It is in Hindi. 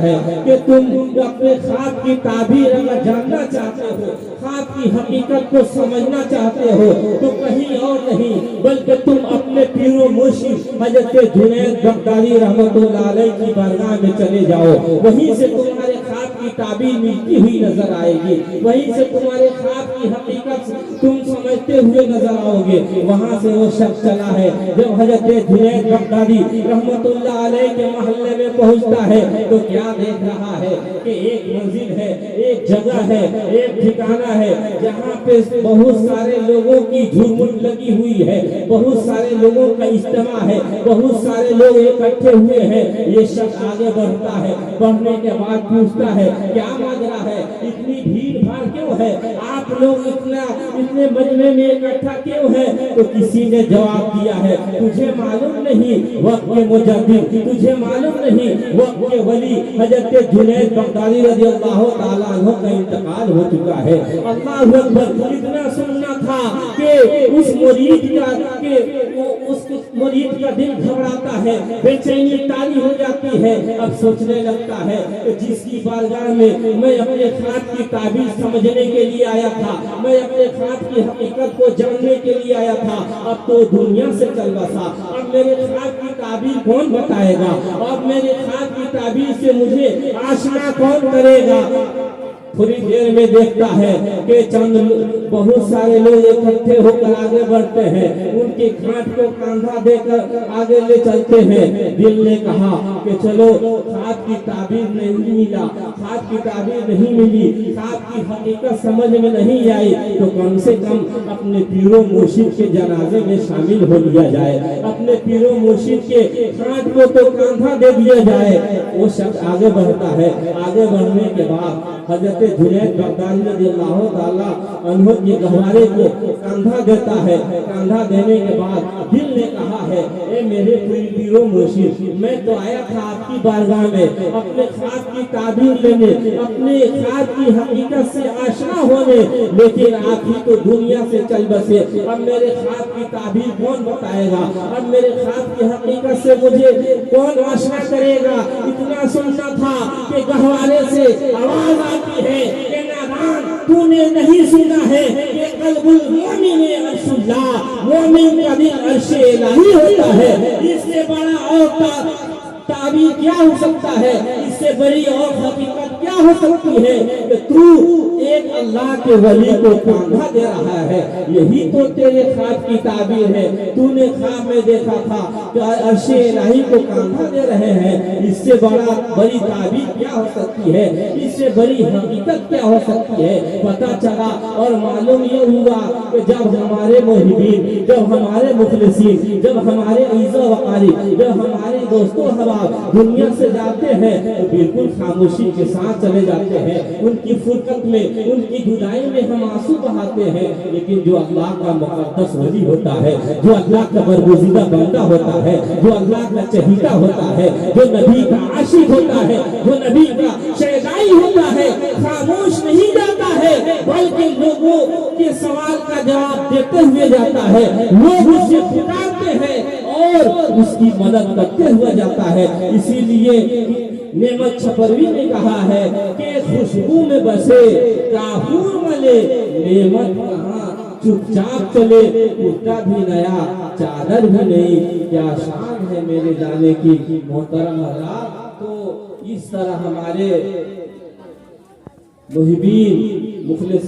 है कि तुम अपने ख्वाब की ताबीर अगर जानना चाहते हो, ख्वाब की हकीकत को समझना चाहते हो, तो कहीं और नहीं बल्कि तुम अपने पीरो मुर्शिद हजरत जुनैद बगदादी रहमतुल्लाह अलैह की बारगाह में चले जाओ। वहीं से तुम्हारे ख्वाब की ताबीर मिलती हुई नजर आएगी, वहीं से तुम्हारे ख्वाब की हकीकत तुम समझते हुए नजर आओगे। वहां से वो शख्स चला है, जब हजरत जुनैद बगदादी रहमतुल्लाह अलैह के मोहल्ले में पहुंचता है तो क्या देख रहा है कि एक मंजिल है, एक जगह है, एक ठिकाना है जहाँ पे बहुत सारे लोगों की झुरमुट लगी हुई है, बहुत सारे लोगों का इज्तिमा है, बहुत सारे लोग इकट्ठे हुए हैं। ये शख्स आगे बढ़ता है, बढ़ने के बाद पूछता है क्या माजरा है, इतनी भीड़ भाड़ क्यों है, आप लोग इतने मजमे में इकट्ठा क्यों है? तो किसी ने जवाब दिया है तुझे मालूम नहीं वक्त के मुजद्दिद, तुझे मालूम नहीं वक्त के वली हजरत जुनैद बगदादी रज़ियल्लाहु ताला अन्हु का इंतकाल हो चुका है। अल्लाह अकबर। इतना सुनना था कि उस मुरीद का दिल घबराता है, बेचैनी तारी हो जाती है। अब सोचने लगता है कि जिसकी बारगाह में मैं अपने ख्वाब की ताबीर समझने के लिए आया था, मैं अपने ख्वाब की हकीकत को जानने के लिए आया था, अब तो दुनिया से चल बसा। अब मेरे ख्वाब की ताबीर कौन बताएगा? अब मेरे ख्वाब की ताबीर से मुझे आशना कौन करेगा? थोड़ी देर में देखता है कि चंद बहुत सारे लोग इकट्ठे होकर आगे बढ़ते हैं, उनके खाट को कंधा देकर आगे ले चलते हैं। दिल ने कहा कि चलो ख्वाब की ताबीर नहीं मिला, ख्वाब की ताबीर नहीं मिली, ख्वाब की हकीकत समझ में नहीं आई, तो कम से कम अपने पीरो मुर्शिद के जनाजे में शामिल हो लिया जाए, अपने पीरो मुर्शिद के खाट को तो कंधा दे दिया जाए। वो शख्स आगे बढ़ता है, आगे बढ़ने के बाद हजरत जुनैद बगदादी रज़ियल्लाहु ताला अन्हु के गहवारे को कंधा देता है। कंधा देने के बाद दिल ने कहा है ए मेरे पीरो मुर्शिद, मैं तो आया था आपकी बारगाह में अपने ख्वाब की ताबीर लेने, अपने ख्वाब की हकीकत से आशना होने, लेकिन आप ही तो दुनिया से चल बसे। अब मेरे ख्वाब की ताबीर कौन बताएगा? अब मेरे ख्वाब की हकीकत से मुझे कौन आशना करेगा? इतना सुनना था कि गहवारे से आवाज आती है कि नादान, तूने नहीं सुना है कि कल्बुल मोमिन अर्शुल्लाह, मोमिन का दिल अर्शे इलाही होता है। इससे बड़ा और ताबीर क्या हो सकता है? इससे बड़ी और हकीकत क्या हो सकती है कि तू एक अल्लाह के वली को कंधा दे रहा है? यही तो तेरे ख्वाब की ताबीर है। तूने ख्वाब में देखा था कि अर्शे इलाही को कंधा दे रहे हैं। इससे बड़ी ताबीर क्या हो सकती है? इससे बड़ी हकीकत क्या हो सकती है? पता चला और मालूम ये हुआ कि जब हमारे मुहिबीन, जब हमारे मुखलिसीन, जब हमारे ईज़ा वक़ारी, जब हमारे दोस्तों हवा दुनिया से जाते हैं तो बिल्कुल खामोशी के साथ चले जाते हैं। उनकी फुरकत में, उनकी जुदाई में हम आंसू बहाते हैं। लेकिन जो अल्लाह का मुक़द्दस वली होता है, जो अल्लाह का बरगुज़ीदा बंदा होता है, जो अल्लाह का चहीता होता है, जो नबी का आशिक होता है, जो नबी का शहदाई होता है, खामोश नहीं जाता है बल्कि लोगों के सवाल का जवाब देते हुए जाता है। लोग उससे पुकारते हैं और उसकी मदद करते हुए जाता है। इसीलिए नेमत छपरवी ने कहा है कि खुशबू में बसे काफूर मले, नेमत कहाँ चुपचाप चले, कुर्ता भी नया चादर भी नहीं, क्या शान है मेरे जाने की मोहतरम हज़रात। तो इस तरह हमारे मुहिबीन मुखलिसीन